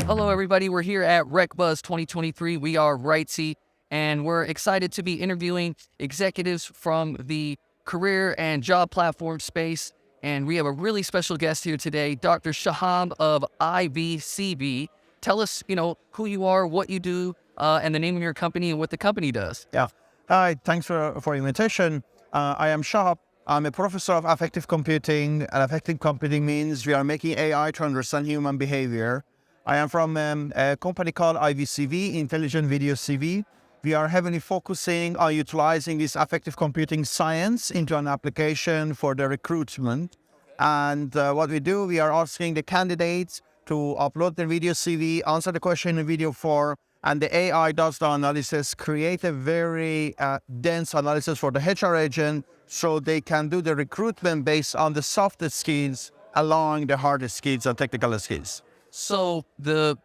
Hello, everybody. We're here at RecBuzz 2023. We are Writesea, and we're excited to be interviewing executives from the career and job platform space. And we have a really special guest here today, Dr. Shahab of iVCV. Tell us, who you are, what you do, and the name of your company and what the company does. Yeah. Hi, thanks for the invitation. I am Shahab. I'm a professor of affective computing, and affective computing means we are making AI to understand human behavior. I am from a company called iVCV, Intelligent Video CV. We are heavily focusing on utilizing this affective computing science into an application for the recruitment. And what we do, we are asking the candidates to upload their video CV, answer the question in video form, and the AI does the analysis, create a very dense analysis for the HR agent so they can do the recruitment based on the soft skills along the hard skills and technical skills. So the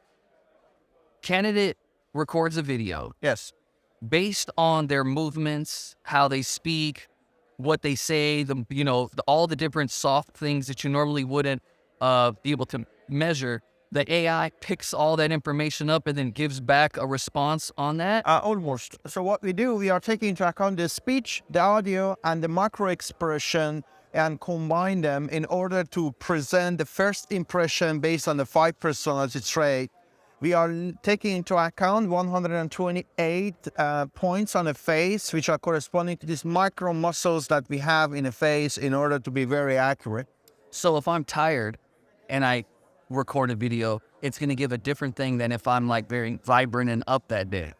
candidate records a video. Yes. Based on their movements, how they speak, what they say, all the different soft things that you normally wouldn't be able to measure, the AI picks all that information up and then gives back a response on that? Almost. So what we do, we are taking into account the speech, the audio, and the macro expression and combine them in order to present the first impression based on the 5 personality traits. We are taking into account 128 points on the face, which are corresponding to these micro muscles that we have in the face in order to be very accurate. So if I'm tired and I record a video, it's going to give a different thing than if I'm like very vibrant and up that day.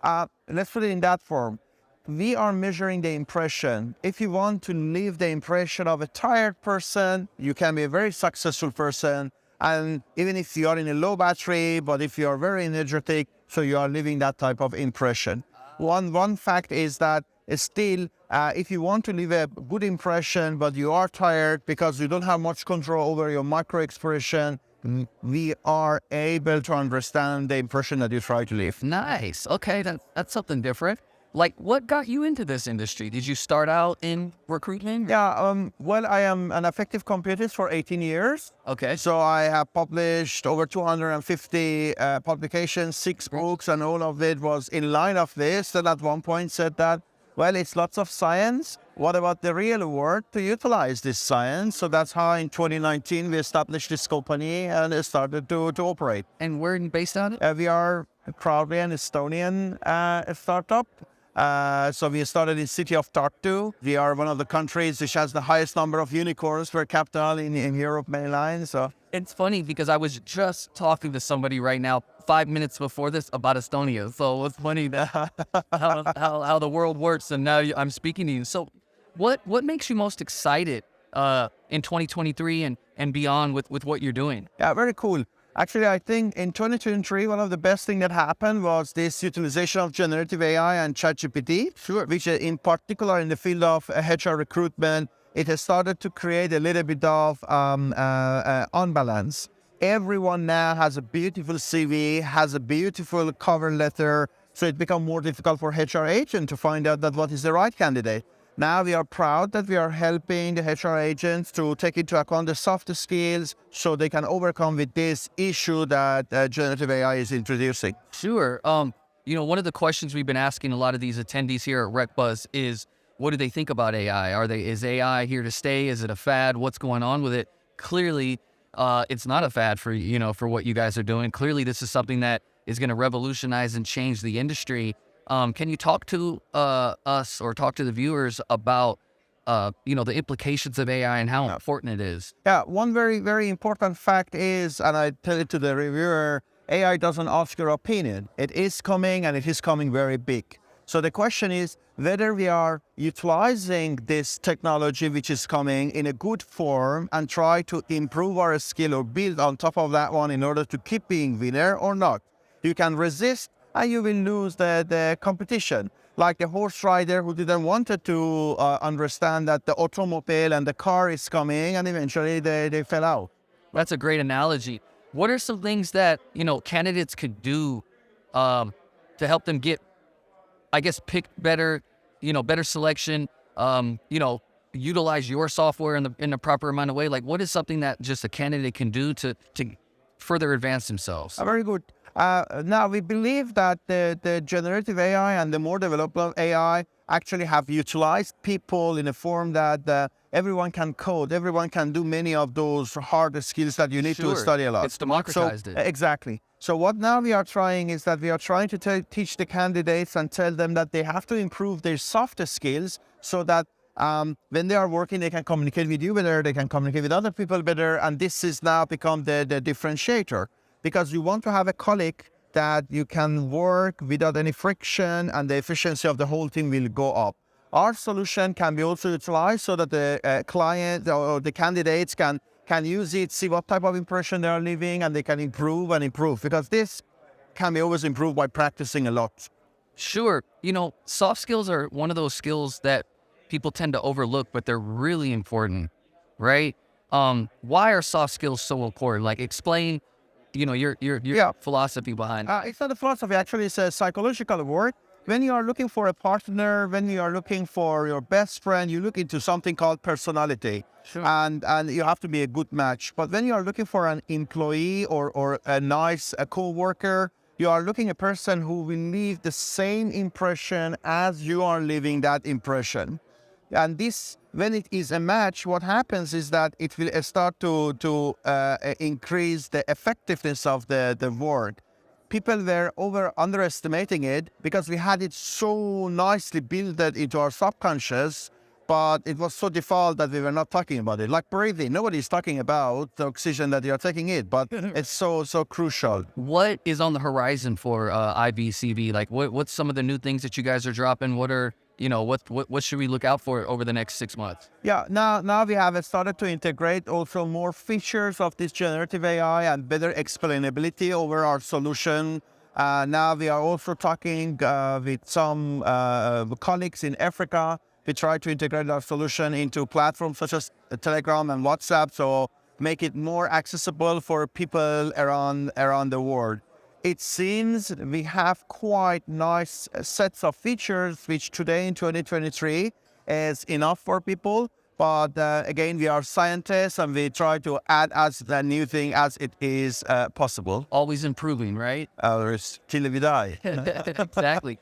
Let's put it in that form. We are measuring the impression. If you want to leave the impression of a tired person, you can be a very successful person. And even if you are in a low battery, but if you are very energetic, so you are leaving that type of impression. One fact is that still, if you want to leave a good impression, but you are tired because you don't have much control over your micro expression, we are able to understand the impression that you try to leave. Nice. Okay, that's something different. Like, what got you into this industry? Did you start out in recruitment? Yeah, well, I am an affective computer for 18 years. Okay. So I have published over 250 publications, 6 books, and all of it was in line of this. And at one point said that, well, it's lots of science. What about the real world to utilize this science? So that's how in 2019 we established this company and it started to operate. And where based on it? We are proudly an Estonian startup. So we started in the city of Tartu. We are one of the countries which has the highest number of unicorns per capita in Europe mainline. So it's funny because I was just talking to somebody right now 5 minutes before this about Estonia. So it's funny that how the world works, and now I'm speaking to you. So what makes you most excited in 2023 and beyond with what you're doing? Yeah, very cool. Actually, I think in 2023, one of the best things that happened was this utilization of generative AI and ChatGPT, which in particular in the field of HR recruitment, it has started to create a little bit of unbalance. Everyone now has a beautiful CV, has a beautiful cover letter, so it becomes more difficult for HR agent to find out that what is the right candidate. Now we are proud that we are helping the HR agents to take into account the soft skills so they can overcome with this issue that generative AI is introducing. Sure. One of the questions we've been asking a lot of these attendees here at RecBuzz is, what do they think about AI? Is AI here to stay? Is it a fad? What's going on with it? Clearly, it's not a fad for what you guys are doing. Clearly, this is something that is going to revolutionize and change the industry. Can you talk to us or talk to the viewers about, the implications of AI and how important it is? Yeah, one very, very important fact is, and I tell it to the reviewer, AI doesn't ask your opinion. It is coming, and it is coming very big. So the question is whether we are utilizing this technology which is coming in a good form and try to improve our skill or build on top of that one in order to keep being winner or not. You can resist and you will lose the competition. Like the horse rider who didn't want to understand that the automobile and the car is coming, and eventually they fell out. That's a great analogy. What are some things that, candidates could do to help them get, pick better, better selection, utilize your software in the proper amount of way? Like, what is something that just a candidate can do to further advance themselves? Very good. Now, we believe that the generative AI and the more developed AI actually have utilized people in a form that everyone can code, everyone can do many of those hard skills that you need to Sure. study a lot. It's democratized it. Exactly. So what now we are trying is that we are trying to teach the candidates and tell them that they have to improve their soft skills so that when they are working, they can communicate with you better, they can communicate with other people better, and this is now become the differentiator. Because you want to have a colleague that you can work without any friction and the efficiency of the whole thing will go up. Our solution can be also utilized so that the client or the candidates can use it, see what type of impression they are leaving, and they can improve and improve, because this can be always improved by practicing a lot. Sure. Soft skills are one of those skills that people tend to overlook, but they're really important, right? Why are soft skills so important? Like, explain, your Yeah. philosophy behind it. It's not a philosophy, actually, it's a psychological word. When you are looking for a partner, when you are looking for your best friend, you look into something called personality. Sure. And you have to be a good match. But when you are looking for an employee or a nice co-worker, you are looking a person who will leave the same impression as you are leaving that impression. And this, when it is a match, what happens is that it will start to increase the effectiveness of the work. People were underestimating it because we had it so nicely built into our subconscious, but it was so default that we were not talking about it. Like breathing, nobody's talking about the oxygen that you are taking in, but it's so crucial. What is on the horizon for iVCV? Like, what's some of the new things that you guys are dropping? What are, what should we look out for over the next 6 months? Yeah, now we have started to integrate also more features of this generative AI and better explainability over our solution. Now we are also talking with some colleagues in Africa. We try to integrate our solution into platforms such as Telegram and WhatsApp, so make it more accessible for people around the world. It seems we have quite nice sets of features, which today in 2023 is enough for people. But again, we are scientists and we try to add as the new thing as it is possible. Always improving, right? Till we die. Exactly.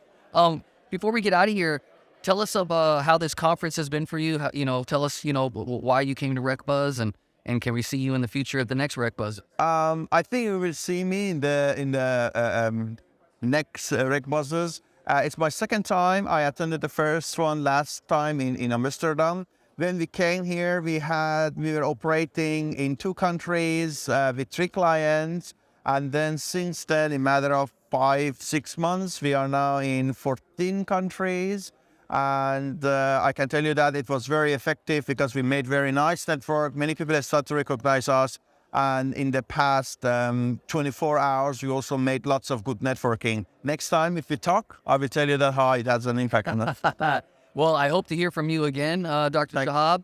Before we get out of here, tell us about how this conference has been for you. Tell us, why you came to RecBuzz, and can we see you in the future at the next RecBuzz? I think you will see me in the next RecBuzzes. It's my second time. I attended the first one last time in Amsterdam. When we came here, we were operating in 2 countries with 3 clients, and then since then, in a matter of 5-6 months, we are now in 14 countries. And I can tell you that it was very effective because we made very nice network. Many people have started to recognize us. And in the past 24 hours, we also made lots of good networking. Next time, if we talk, I will tell you that how it has an impact on us. Well, I hope to hear from you again, Dr. Shahab.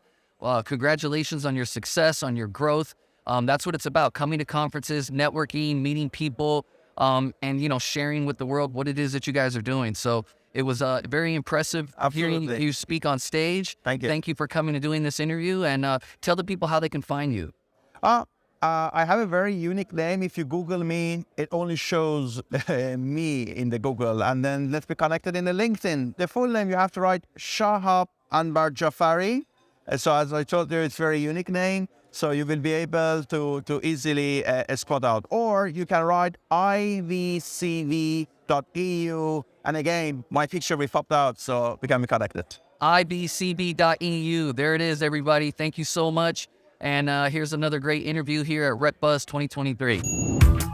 Congratulations on your success, on your growth. That's what it's about, coming to conferences, networking, meeting people, and, sharing with the world what it is that you guys are doing. So it was very impressive hearing you speak on stage. Thank you. Thank you for coming and doing this interview, and tell the people how they can find you. I have a very unique name. If you Google me, it only shows me in the Google. And then let's be connected in the LinkedIn. The full name, you have to write Shahab Anbarjafari. So as I told you, it's a very unique name. So you will be able to easily spot out. Or you can write iVCV.eu. And again, my picture will pop out, so we can be connected. iVCV.eu. There it is, everybody. Thank you so much. And here's another great interview here at RecBuzz 2023.